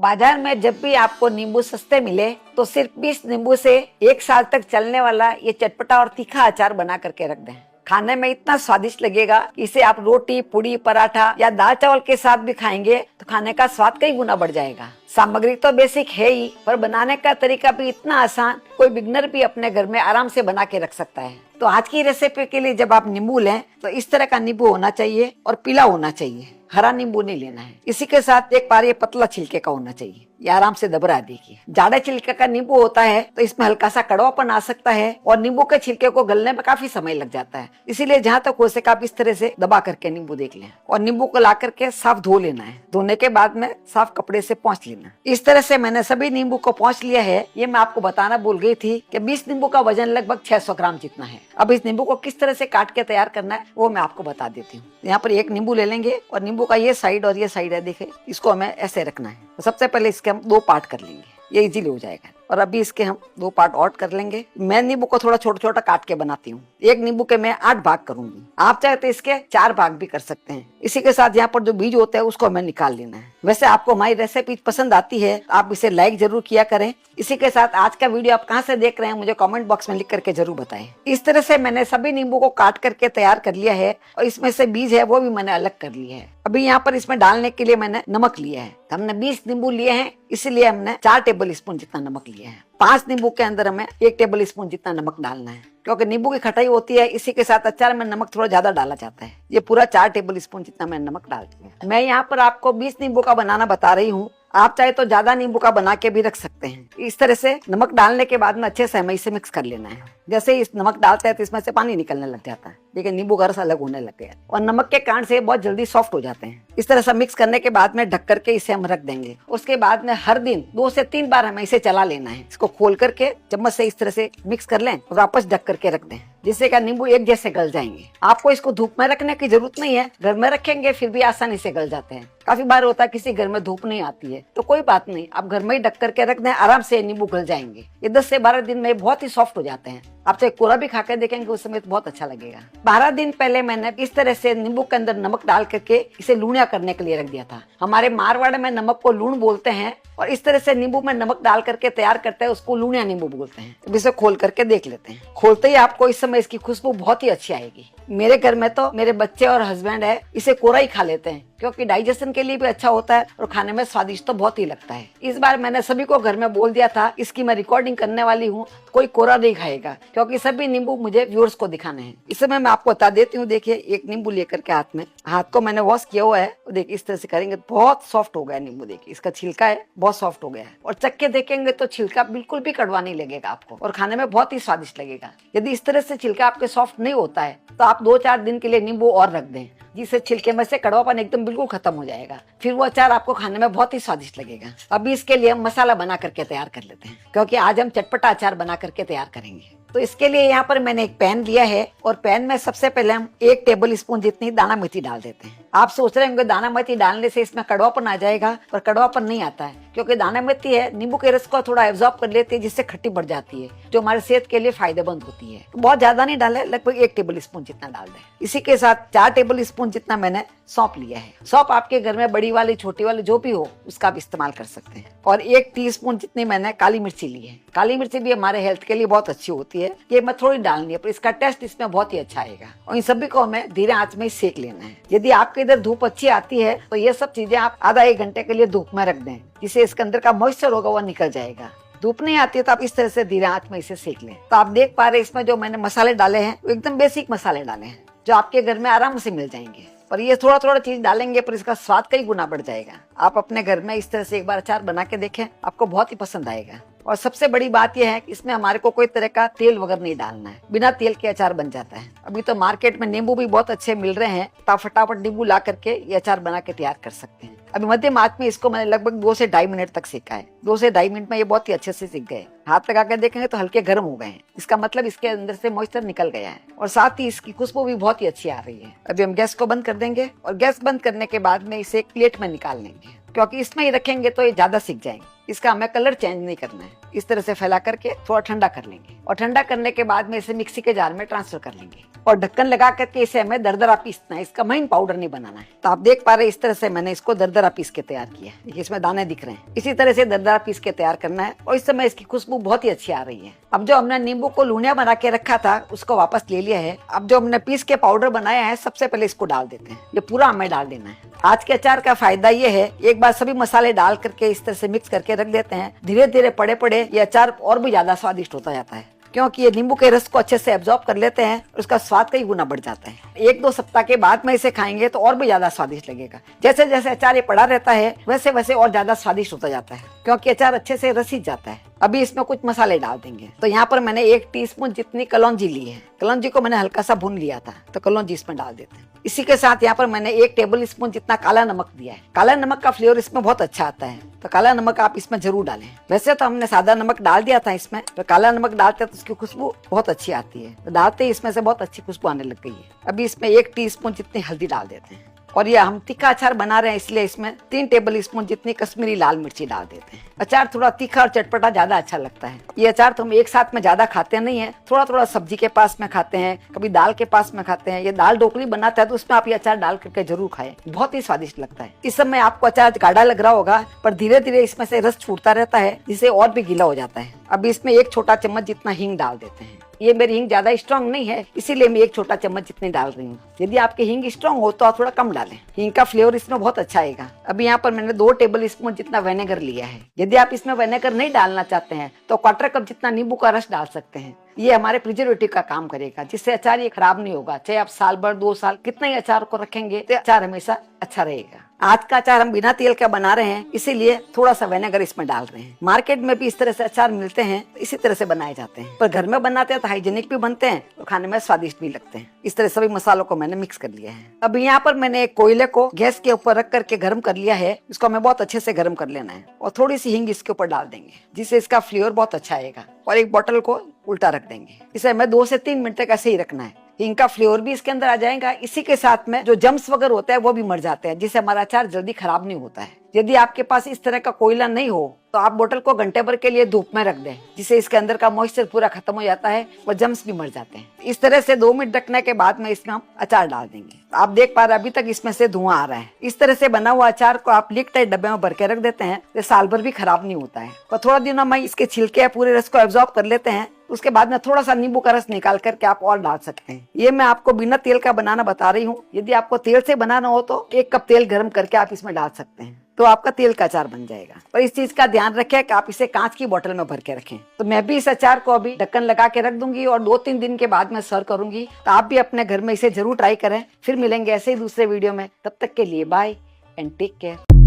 बाजार में जब भी आपको नींबू सस्ते मिले तो सिर्फ 20 नींबू से 1 साल तक चलने वाला ये चटपटा और तीखा अचार बना करके रख दें। खाने में इतना स्वादिष्ट लगेगा कि इसे आप रोटी, पूड़ी, पराठा या दाल चावल के साथ भी खाएंगे तो खाने का स्वाद कई गुना बढ़ जाएगा। सामग्री तो बेसिक है ही, पर बनाने का तरीका भी इतना आसान, कोई बिगनर भी अपने घर में आराम से बना के रख सकता है। तो आज की रेसिपी के लिए जब आप नींबू लें तो इस तरह का नींबू होना चाहिए और पीला होना चाहिए, हरा नींबू नहीं लेना है। इसी के साथ एक बार ये पतला छिलके का होना चाहिए, ये आराम से दबरा देखिए। जाड़े छिलके का नींबू होता है तो इसमें हल्का सा कड़वापन आ सकता है और नींबू के छिलके को गलने में काफी समय लग जाता है। इसीलिए जहाँ तक हो सके आप इस तरह से दबा करके नींबू देख लें और नींबू को ला करके साफ धो लेना है। धोने के बाद में साफ कपड़े से पोंछ लेना। इस तरह से मैंने सभी नींबू को पोंछ लिया है। ये मैं आपको बताना भूल गई थी कि 20 नींबू का वजन लगभग 600 ग्राम जितना है। अब इस नींबू को किस तरह से काट के तैयार करना है वो मैं आपको बता देती हूँ। यहाँ पर एक नींबू ले लेंगे और नींबू का ये साइड और ये साइड है, देखिए इसको हमें ऐसे रखना है। तो सबसे पहले इसके हम 2 पार्ट कर लेंगे, ये इजीली हो जाएगा। और अभी इसके हम 2 पार्ट और कर लेंगे। मैं नींबू को थोड़ा छोटा छोटा काट के बनाती हूँ। एक नींबू के मैं 8 भाग करूंगी, आप चाहे तो इसके 4 भाग भी कर सकते हैं। इसी के साथ यहाँ पर जो बीज होता है उसको हमें निकाल लेना है। वैसे आपको हमारी रेसिपी पसंद आती है आप इसे लाइक जरूर किया करें। इसी के साथ आज का वीडियो आप कहाँ से देख रहे हैं मुझे कमेंट बॉक्स में लिख करके जरूर बताएं। इस तरह से मैंने सभी नींबू को काट करके तैयार कर लिया है और इसमें से बीज है वो भी मैंने अलग कर लिया है। अभी यहाँ पर इसमें डालने के लिए मैंने नमक लिया है। हमने 20 नींबू लिए हैं, इसलिए हमने 4 टेबल स्पून जितना नमक लिया है। 5 नींबू के अंदर हमें 1 टेबल स्पून जितना नमक डालना है, क्योंकि नींबू की खटाई होती है। इसी के साथ अचार में नमक थोड़ा ज्यादा डाला जाता है। ये पूरा 4 टेबल स्पून जितना मैं नमक डालती हूँ। मैं यहाँ पर आपको 20 नींबू का बनाना बता रही हूँ, आप चाहे तो ज्यादा नींबू का बना के भी रख सकते हैं। इस तरह से नमक डालने के बाद में अच्छे से हमें इसे मिक्स कर लेना है। जैसे इस नमक डालते हैं तो इसमें से पानी निकलने लग जाता है, लेकिन नींबू का रस अलग होने लग गया और नमक के कारण से बहुत जल्दी सॉफ्ट हो जाते हैं। इस तरह से मिक्स करने के बाद में ढक करके इसे हम रख देंगे। उसके बाद में हर दिन 2 से 3 बार हमें इसे चला लेना है। इसको खोल करके चम्मच से इस तरह से मिक्स कर लें और वापस ढक करके रख दें, जिससे का नींबू एक जैसे गल जाएंगे। आपको इसको धूप में रखने की जरूरत नहीं है, घर में रखेंगे फिर भी आसानी से गल जाते हैं। काफी बार होता है किसी घर में धूप नहीं आती है, तो कोई बात नहीं, आप घर में ही ढक करके रख दें, आराम से नींबू गल जाएंगे। ये 10 से 12 दिन में बहुत ही सॉफ्ट हो जाते हैं। आप चाहे कोरा भी खा के देखेंगे उस समय तो बहुत अच्छा लगेगा। 12 दिन पहले मैंने इस तरह से नींबू के अंदर नमक डाल करके इसे लूणिया करने के लिए रख दिया था। हमारे मारवाड़ में नमक को लूण बोलते हैं और इस तरह से नींबू में नमक डाल करके तैयार करते हैं, उसको लूणिया नींबू बोलते हैं। अब इसे खोल करके देख लेते हैं। खोलते ही आपको इस समय इसकी खुशबू बहुत ही अच्छी आएगी। मेरे घर में तो मेरे बच्चे और हस्बैंड है इसे कोरा ही खा लेते हैं, क्योंकि डाइजेशन के लिए भी अच्छा होता है और खाने में स्वादिष्ट तो बहुत ही लगता है। इस बार मैंने सभी को घर में बोल दिया था इसकी मैं रिकॉर्डिंग करने वाली हूँ, कोई कोरा नहीं खाएगा, क्योंकि सभी नींबू मुझे व्यूअर्स को दिखाने हैं। इस समय मैं आपको बता देती हूँ। देखिए एक नींबू लेकर के हाथ को मैंने वॉश किया हुआ है। देखिए इस तरह से करेंगे बहुत सॉफ्ट हो गया नींबू। देखिए इसका छिलका है बहुत सॉफ्ट हो गया है और चख के देखेंगे तो छिलका बिल्कुल भी कड़वा नहीं लगेगा आपको और खाने में बहुत ही स्वादिष्ट लगेगा। यदि इस तरह से छिलका आपके सॉफ्ट नहीं होता है तो आप 2-4 दिन के लिए नींबू और रख दें, जिससे छिलके में से कड़वापन एकदम बिल्कुल खत्म हो जाएगा। फिर वो अचार आपको खाने में बहुत ही स्वादिष्ट लगेगा। अभी इसके लिए हम मसाला बना करके तैयार कर लेते हैं, क्योंकि आज हम चटपटा अचार बना करके तैयार करेंगे। तो इसके लिए यहाँ पर मैंने एक पैन लिया है और पैन में सबसे पहले हम 1 टेबल स्पून जितनी दाना मेथी डाल देते हैं। आप सोच रहे होंगे दाना मेथी डालने से इसमें कड़वापन आ जाएगा, पर कड़वापन नहीं आता है, क्योंकि दाना मेथी है नींबू के रस को थोड़ा एब्जॉर्ब कर लेती है, जिससे खट्टी बढ़ जाती है, जो हमारे सेहत के लिए फायदेमंद होती है। तो बहुत ज्यादा नहीं डाले, लगभग 1 टेबल स्पून जितना डाल दें। इसी के साथ 4 टेबल स्पून जितना मैंने सौंफ लिया है। सौंफ आपके घर में बड़ी वाली छोटी वाली जो भी हो उसका आप इस्तेमाल कर सकते हैं। और 1 टीस्पून जितनी मैंने काली मिर्ची ली है। काली मिर्ची भी हमारे हेल्थ के लिए बहुत अच्छी होती है। ये मैं थोड़ी डालनी है, पर इसका टेस्ट इसमें बहुत ही अच्छा आएगा। और इन सभी को हमें धीरे आंच में सेक लेना है। यदि आपके इधर धूप अच्छी आती है तो ये सब चीजें आप आधा 1 घंटे के लिए धूप में रख दें, जिससे इसके अंदर का मॉइस्चर होगा वो निकल जाएगा। धूप नहीं आती है तो आप इस तरह से धीरे आंच में इसे सेक लें। तो आप देख पा रहे हैं इसमें जो मैंने मसाले डाले हैं वो एकदम बेसिक मसाले डाले हैं, जो आपके घर में आराम से मिल जाएंगे। पर ये थोड़ा थोड़ा चीज डालेंगे पर इसका स्वाद कई गुना बढ़ जाएगा। आप अपने घर में इस तरह से एक बार अचार बना के देखें, आपको बहुत ही पसंद आएगा। और सबसे बड़ी बात यह है कि इसमें हमारे को कोई तरह का तेल वगैरह नहीं डालना है, बिना तेल के अचार बन जाता है। अभी तो मार्केट में नींबू भी बहुत अच्छे मिल रहे हैं, तो आप फटाफट नींबू ला करके ये अचार बना के तैयार कर सकते हैं। अभी मध्यम आंच में इसको मैंने लगभग 2 से 2.5 मिनट तक सेका है। 2 से 2.5 मिनट में ये बहुत ही अच्छे से सीख गए। हाथ लगा कर देखेंगे तो हल्के गर्म हो गए हैं, इसका मतलब इसके अंदर से मॉइस्चर निकल गया है और साथ ही इसकी खुशबू भी बहुत ही अच्छी आ रही है। अभी हम गैस को बंद कर देंगे और गैस बंद करने के बाद में इसे एक प्लेट में निकाल लेंगे, क्योंकि इसमें ही रखेंगे तो ये ज्यादा सीख जाएंगे। इसका हमें कलर चेंज नहीं करना है। इस तरह से फैला करके थोड़ा ठंडा कर लेंगे और ठंडा करने के बाद में इसे मिक्सी के जार में ट्रांसफर कर लेंगे और ढक्कन लगा करके इसे हमें दरदरा पीसना है। इसका महीन पाउडर नहीं बनाना है। तो आप देख पा रहे इस तरह से मैंने इसको दरदरा पीस के तैयार किया है। देखिए इसमें दाने दिख रहे हैं। इसी तरह से दरदरा पीस के तैयार करना है और इस समय इसकी खुशबू बहुत ही अच्छी आ रही है। अब जो हमने नींबू को लूनिया बना के रखा था उसको वापस ले लिया है। अब जो हमने पीस के पाउडर बनाया है सबसे पहले इसको डाल देते हैं। ये पूरा हमें डाल देना है। आज के अचार का फायदा ये है, एक बार सभी मसाले डाल करके इस तरह से मिक्स करके रख देते हैं, धीरे धीरे पड़े पड़े ये अचार और भी ज्यादा स्वादिष्ट होता जाता है, क्योंकि ये नींबू के रस को अच्छे से एब्जॉर्ब कर लेते हैं और उसका स्वाद कई गुना बढ़ जाता है। 1-2 सप्ताह के बाद में इसे खाएंगे तो और भी ज्यादा स्वादिष्ट लगेगा। जैसे जैसे अचार ये पड़ा रहता है वैसे वैसे और ज्यादा स्वादिष्ट होता जाता है, क्योंकि अचार अच्छे से रसीज जाता है। अभी इसमें कुछ मसाले डाल देंगे। तो यहाँ पर मैंने 1 टीस्पून जितनी कलौंजी ली है। कलौंजी को मैंने हल्का सा भून लिया था, तो कलौंजी इसमें डाल देते हैं। इसी के साथ यहाँ पर मैंने 1 टेबल स्पून जितना काला नमक दिया है। काला नमक का फ्लेवर इसमें बहुत अच्छा आता है, तो काला नमक आप इसमें जरूर डालें। वैसे तो हमने सादा नमक डाल दिया था इसमें, तो काला नमक डालते तो उसकी खुशबू बहुत अच्छी आती है। तो डालते ही इसमें से बहुत अच्छी खुशबू आने लग गई है। अभी इसमें 1 टीस्पून जितनी हल्दी डाल देते हैं और ये हम तीखा अचार बना रहे हैं इसलिए इसमें 3 टेबल स्पून जितनी कश्मीरी लाल मिर्ची डाल देते हैं। अचार थोड़ा तीखा और चटपटा ज्यादा अच्छा लगता है। ये अचार तो हम एक साथ में ज्यादा खाते नहीं है, थोड़ा थोड़ा सब्जी के पास में खाते हैं, कभी दाल के पास में खाते हैं। ये दाल ढोकली बनाता है तो उसमें आप ये अचार डाल करके जरूर खाएं, बहुत ही स्वादिष्ट लगता है। इस समय आपको अचार गाढ़ा लग रहा होगा, पर धीरे धीरे इसमें से रस छूटता रहता है जिससे और भी गीला हो जाता है। अब इसमें 1 छोटा चम्मच जितना हींग डाल देते हैं। ये मेरी हींग ज्यादा स्ट्रांग नहीं है, इसीलिए मैं 1 छोटा चम्मच जितनी डाल रही हूँ। यदि आपकी हींग स्ट्रांग हो तो आप थोड़ा कम डालें, हींग का फ्लेवर इसमें बहुत अच्छा आएगा। अभी यहाँ पर मैंने 2 टेबल स्पून जितना विनेगर लिया है। यदि आप इसमें विनेगर नहीं डालना चाहते हैं तो 1/4 कप जितना नींबू का रस डाल सकते हैं। ये हमारे प्रिजर्वेटिव का काम करेगा, जिससे अचार ये खराब नहीं होगा। चाहे आप साल भर 2 साल कितना ही अचार को रखेंगे तो अचार हमेशा अच्छा रहेगा। आज का अचार हम बिना तेल का बना रहे हैं, इसीलिए थोड़ा सा विनेगर इसमें डाल रहे हैं। मार्केट में भी इस तरह से अचार मिलते हैं, इसी तरह से बनाए जाते हैं, पर घर में बनाते हैं तो हाइजीनिक भी बनते हैं और खाने में स्वादिष्ट भी लगते हैं। इस तरह सभी मसालों को मैंने मिक्स कर लिया है। अब यहाँ पर मैंने एक कोयले को गैस के ऊपर रख करके गर्म कर लिया है। इसको हमें बहुत अच्छे से गर्म कर लेना है और थोड़ी सी हींग इसके ऊपर डाल देंगे, जिससे इसका फ्लेवर बहुत अच्छा आएगा। और एक बोतल को उल्टा रख देंगे। इसे हमें 2 से 3 मिनट तक ऐसे ही रखना है। हींग का फ्लेवर भी इसके अंदर आ जाएगा। इसी के साथ में जो जम्स वगैरह होता है वो भी मर जाते हैं, जिससे हमारा अचार जल्दी खराब नहीं होता है। यदि आपके पास इस तरह का कोयला नहीं हो तो आप बोतल को घंटे भर के लिए धूप में रख दें, जिससे इसके अंदर का मॉइस्चर पूरा खत्म हो जाता है और जम्स भी मर जाते हैं। इस तरह से 2 मिनट रखने के बाद में इसमें हम अचार डाल देंगे। आप देख पा रहे हैं अभी तक इसमें से धुआं आ रहा है। इस तरह से बना हुआ अचार को आप लिक टाइट डब्बे में भर के रख देते हैं, तो साल भर भी खराब नहीं होता है। और थोड़ा दिनों में इसके छिलके पूरे रस को एब्जॉर्ब कर लेते हैं। उसके बाद में थोड़ा सा नींबू का रस निकाल करके आप और डाल सकते हैं। ये मैं आपको बिना तेल का बनाना बता रही हूँ। यदि आपको तेल से बनाना हो तो 1 कप तेल गर्म करके आप इसमें डाल सकते हैं, तो आपका तेल का अचार बन जाएगा। पर इस चीज का ध्यान रखें कि आप इसे कांच की बोतल में भर के रखें। तो मैं भी इस अचार को अभी ढक्कन लगा के रख दूंगी और 2-3 दिन के बाद में सर्व करूंगी। तो आप भी अपने घर में इसे जरूर ट्राई करें। फिर मिलेंगे ऐसे ही दूसरे वीडियो में। तब तक के लिए बाय एंड टेक केयर।